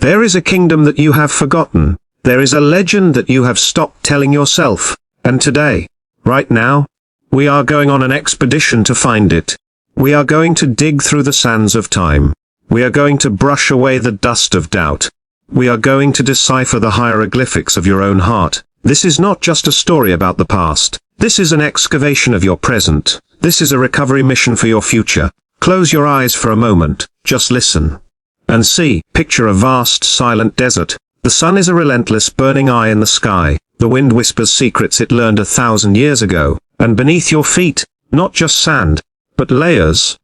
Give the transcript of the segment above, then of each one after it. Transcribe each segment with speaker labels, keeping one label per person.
Speaker 1: There is a kingdom that you have forgotten. There is a legend that you have stopped telling yourself. And today, right now, we are going on an expedition to find it. We are going to dig through the sands of time. We are going to brush away the dust of doubt. We are going to decipher the hieroglyphics of your own heart. This is not just a story about the past. This is an excavation of your present. This is a recovery mission for your future. Close your eyes for a moment. Just listen. And see, picture a vast, silent desert. The sun is a relentless, burning eye in the sky. The wind whispers secrets it learned 1,000 years ago. And beneath your feet, not just sand, but layers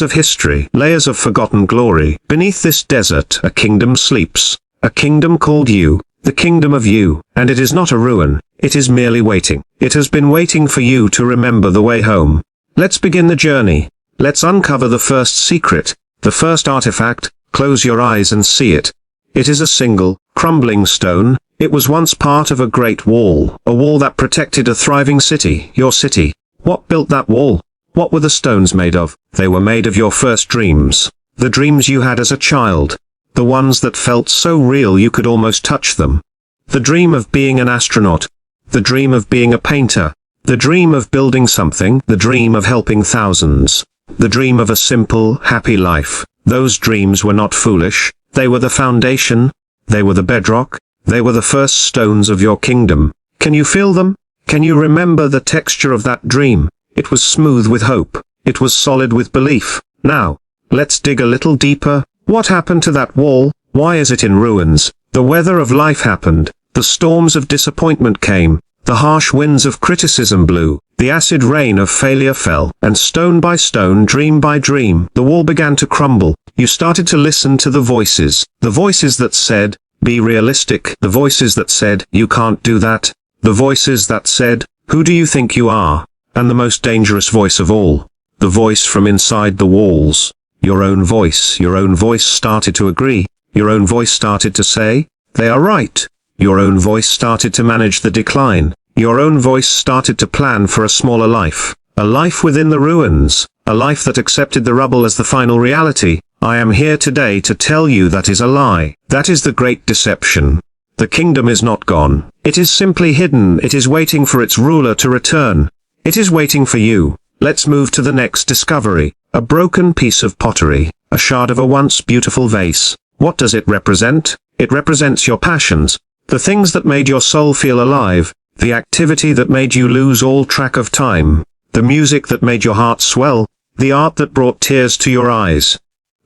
Speaker 1: of history, layers of forgotten glory. Beneath this desert, a kingdom sleeps. A kingdom called you, the kingdom of you. And it is not a ruin, it is merely waiting. It has been waiting for you to remember the way home. Let's begin the journey. Let's uncover the first secret, the first artifact. Close your eyes and see it. It is a single, crumbling stone. It was once part of a great wall, a wall that protected a thriving city, your city. What built that wall? What were the stones made of? They were made of your first dreams. The dreams you had as a child. The ones that felt so real you could almost touch them. The dream of being an astronaut. The dream of being a painter. The dream of building something. The dream of helping thousands. The dream of a simple, happy life. Those dreams were not foolish. They were the foundation. They were the bedrock. They were the first stones of your kingdom. Can you feel them? Can you remember the texture of that dream? It was smooth with hope. It was solid with belief. Now, let's dig a little deeper. What happened to that wall? Why is it in ruins? The weather of life happened. The storms of disappointment came. The harsh winds of criticism blew. The acid rain of failure fell. And stone by stone, dream by dream, the wall began to crumble. You started to listen to the voices. The voices that said, be realistic. The voices that said, you can't do that. The voices that said, who do you think you are? And the most dangerous voice of all, the voice from inside the walls. Your own voice started to agree. Your own voice started to say, they are right. Your own voice started to manage the decline. Your own voice started to plan for a smaller life. A life within the ruins. A life that accepted the rubble as the final reality. I am here today to tell you that is a lie. That is the great deception. The kingdom is not gone. It is simply hidden. It is waiting for its ruler to return. It is waiting for you. Let's move to the next discovery. A broken piece of pottery. A shard of a once beautiful vase. What does it represent? It represents your passions. The things that made your soul feel alive. The activity that made you lose all track of time. The music that made your heart swell. The art that brought tears to your eyes.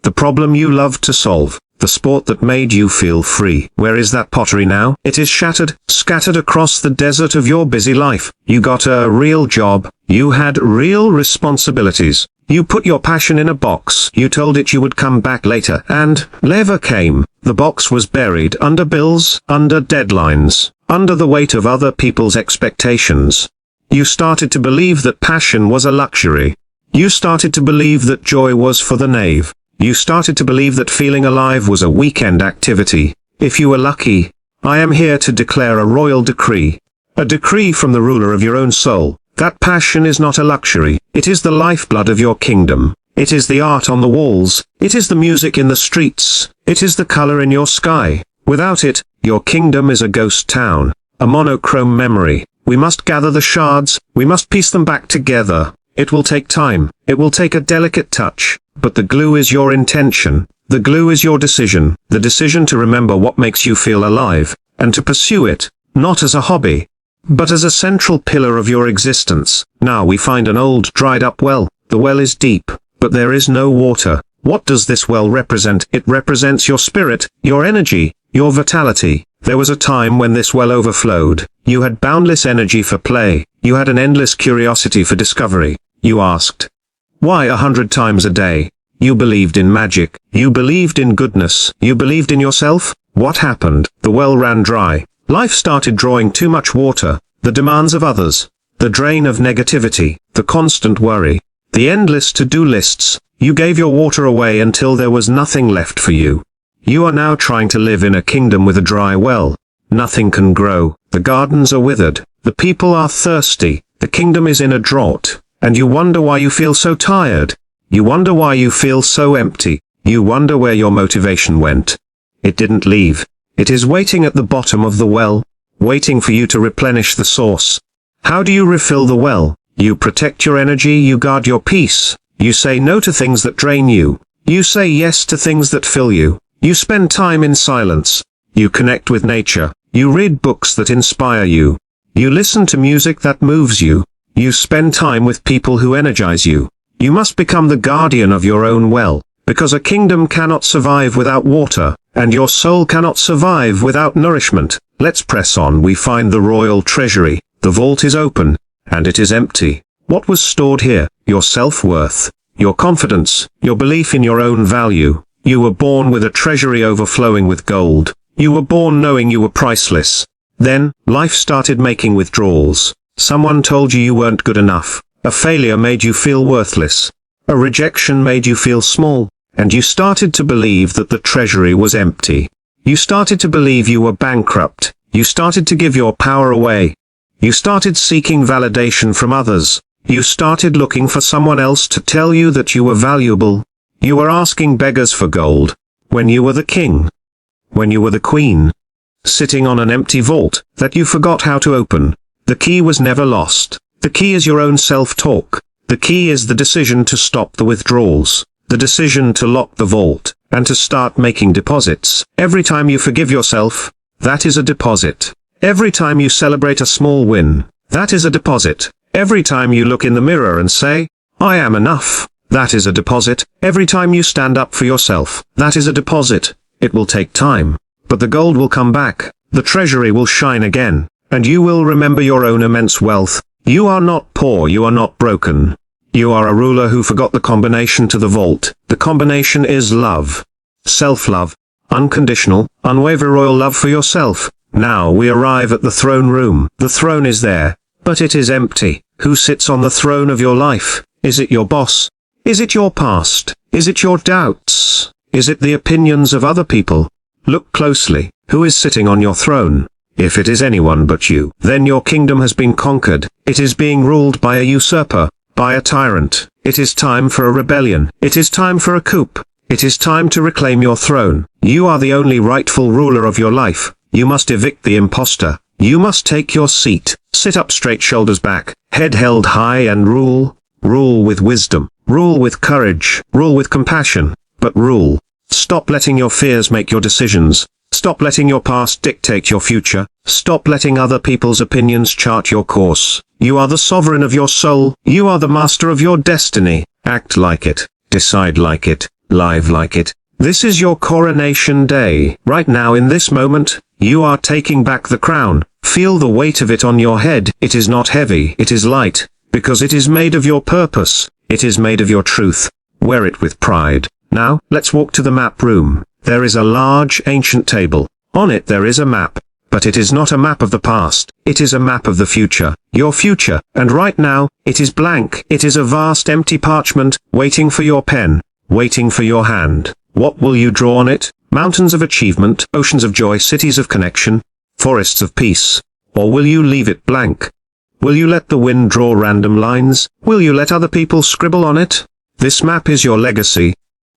Speaker 1: The problem you loved to solve. The sport that made you feel free. Where is that pottery now? It is shattered, scattered across the desert of your busy life. You got a real job. You had real responsibilities. You put your passion in a box. You told it you would come back later, and never came. The box was buried under bills, under deadlines, under the weight of other people's expectations. You started to believe that passion was a luxury. You started to believe that joy was for the knave. You started to believe that feeling alive was a weekend activity. If you were lucky, I am here to declare a royal decree. A decree from the ruler of your own soul. That passion is not a luxury. It is the lifeblood of your kingdom. It is the art on the walls. It is the music in the streets. It is the color in your sky. Without it, your kingdom is a ghost town. A monochrome memory. We must gather the shards. We must piece them back together. It will take time. It will take a delicate touch. But the glue is your intention. The glue is your decision. The decision to remember what makes you feel alive, and to pursue it, not as a hobby, but as a central pillar of your existence. Now we find an old, dried-up well. The well is deep, but there is no water. What does this well represent? It represents your spirit, your energy, your vitality. There was a time when this well overflowed. You had boundless energy for play. You had an endless curiosity for discovery. You asked, why 100 times a day? You believed in magic. You believed in goodness. You believed in yourself. What happened? The well ran dry. Life started drawing too much water. The demands of others. The drain of negativity. The constant worry. The endless to-do lists. You gave your water away until there was nothing left for you. You are now trying to live in a kingdom with a dry well. Nothing can grow. The gardens are withered. The people are thirsty. The kingdom is in a drought. And you wonder why you feel so tired. You wonder why you feel so empty. You wonder where your motivation went. It didn't leave. It is waiting at the bottom of the well, waiting for you to replenish the source. How do you refill the well? You protect your energy, you guard your peace. You say no to things that drain you. You say yes to things that fill you. You spend time in silence. You connect with nature. You read books that inspire you. You listen to music that moves you. You spend time with people who energize you. You must become the guardian of your own well, because a kingdom cannot survive without water, and your soul cannot survive without nourishment. Let's press on. We find the royal treasury. The vault is open, and it is empty. What was stored here? Your self-worth, your confidence, your belief in your own value. You were born with a treasury overflowing with gold. You were born knowing you were priceless. Then, life started making withdrawals. Someone told you weren't good enough. A failure made you feel worthless. A rejection made you feel small. And you started to believe that the treasury was empty. You started to believe you were bankrupt. You started to give your power away. You started seeking validation from others. You started looking for someone else to tell you that you were valuable. You were asking beggars for gold, when you were the king. When you were the queen. Sitting on an empty vault, that you forgot how to open. The key was never lost. The key is your own self-talk. The key is the decision to stop the withdrawals. The decision to lock the vault, and to start making deposits. Every time you forgive yourself, that is a deposit. Every time you celebrate a small win, that is a deposit. Every time you look in the mirror and say, I am enough, that is a deposit. Every time you stand up for yourself, that is a deposit. It will take time, but the gold will come back, the treasury will shine again, and you will remember your own immense wealth. You are not poor, you are not broken. You are a ruler who forgot the combination to the vault. The combination is love. Self-love. Unconditional, unwavering royal love for yourself. Now we arrive at the throne room. The throne is there, but it is empty. Who sits on the throne of your life? Is it your boss? Is it your past? Is it your doubts? Is it the opinions of other people? Look closely. Who is sitting on your throne? If it is anyone but you, then your kingdom has been conquered. It is being ruled by a usurper, by a tyrant. It is time for a rebellion. It is time for a coup. It is time to reclaim your throne. You are the only rightful ruler of your life. You must evict the imposter. You must take your seat. Sit up straight, shoulders back, head held high, and rule. Rule with wisdom. Rule with courage. Rule with compassion. But rule. Stop letting your fears make your decisions. Stop letting your past dictate your future. Stop letting other people's opinions chart your course. You are the sovereign of your soul. You are the master of your destiny. Act like it. Decide like it. Live like it. This is your coronation day. Right now, in this moment, you are taking back the crown. Feel the weight of it on your head. It is not heavy. It is light. Because it is made of your purpose. It is made of your truth. Wear it with pride. Now, let's walk to the map room. There is a large ancient table. On it there is a map. But it is not a map of the past. It is a map of the future. Your future. And right now, it is blank. It is a vast empty parchment, waiting for your pen. Waiting for your hand. What will you draw on it? Mountains of achievement, oceans of joy, cities of connection, forests of peace. Or will you leave it blank? Will you let the wind draw random lines? Will you let other people scribble on it? This map is your legacy.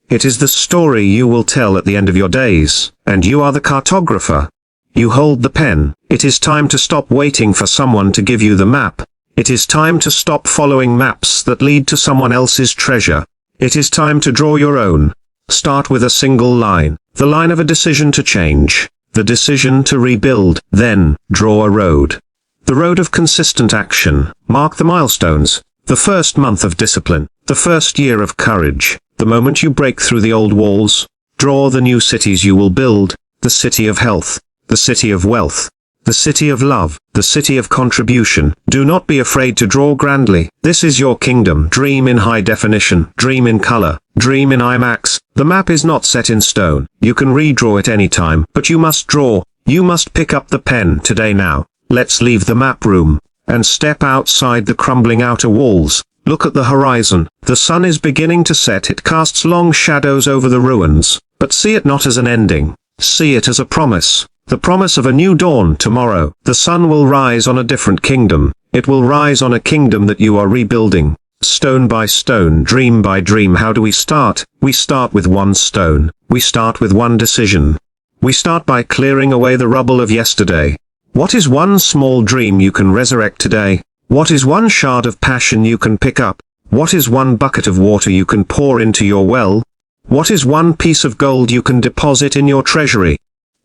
Speaker 1: It is the story you will tell at the end of your days, and you are the cartographer. You hold the pen. It is time to stop waiting for someone to give you the map. It is time to stop following maps that lead to someone else's treasure. It is time to draw your own. Start with a single line, the line of a decision to change, the decision to rebuild, then, draw a road. The road of consistent action. Mark the milestones. The first month of discipline. The first year of courage. The moment you break through the old walls. Draw the new cities you will build. The city of health. The city of wealth. The city of love. The city of contribution. Do not be afraid to draw grandly. This is your kingdom. Dream in high definition. Dream in color. Dream in IMAX. The map is not set in stone. You can redraw it any time, but you must draw. You must pick up the pen today now. Let's leave the map room, and step outside the crumbling outer walls. Look at the horizon. The sun is beginning to set. It casts long shadows over the ruins. But see it not as an ending. See it as a promise. The promise of a new dawn tomorrow. The sun will rise on a different kingdom. It will rise on a kingdom that you are rebuilding. Stone by stone, dream by dream. How do we start? We start with one stone. We start with one decision. We start by clearing away the rubble of yesterday. What is one small dream you can resurrect today? What is one shard of passion you can pick up? What is one bucket of water you can pour into your well? What is one piece of gold you can deposit in your treasury?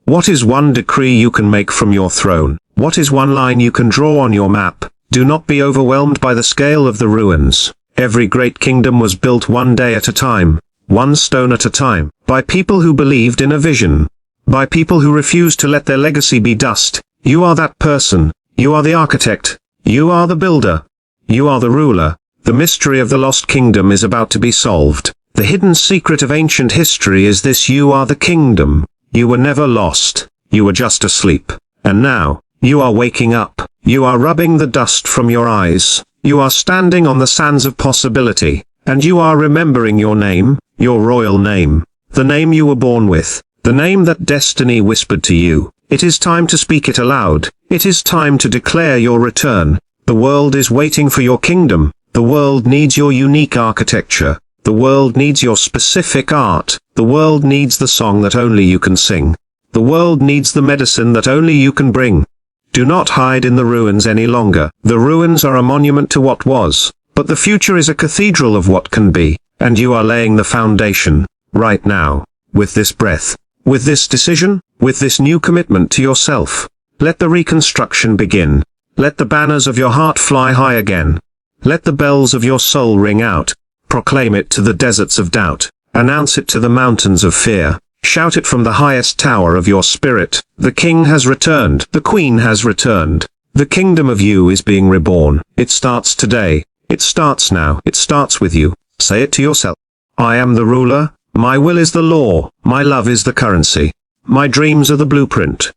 Speaker 1: What is one decree you can make from your throne? What is one line you can draw on your map? Do not be overwhelmed by the scale of the ruins. Every great kingdom was built one day at a time, one stone at a time, by people who believed in a vision, by people who refused to let their legacy be dust. You are that person. You are the architect. You are the builder. You are the ruler. The mystery of the lost kingdom is about to be solved. The hidden secret of ancient history is this: you are the kingdom. You were never lost. You were just asleep. And now, you are waking up. You are rubbing the dust from your eyes. You are standing on the sands of possibility. And you are remembering your name, your royal name. The name you were born with. The name that destiny whispered to you. It is time to speak it aloud. It is time to declare your return. The world is waiting for your kingdom. The world needs your unique architecture. The world needs your specific art. The world needs the song that only you can sing. The world needs the medicine that only you can bring. Do not hide in the ruins any longer. The ruins are a monument to what was, but the future is a cathedral of what can be, and you are laying the foundation, right now, with this breath, with this decision, with this new commitment to yourself. Let the reconstruction begin. Let the banners of your heart fly high again. Let the bells of your soul ring out. Proclaim it to the deserts of doubt. Announce it to the mountains of fear. Shout it from the highest tower of your spirit. The king has returned. The queen has returned. The kingdom of you is being reborn. It starts today. It starts now. It starts with you. Say it to yourself. I am the ruler. My will is the law. My love is the currency. My dreams are the blueprint.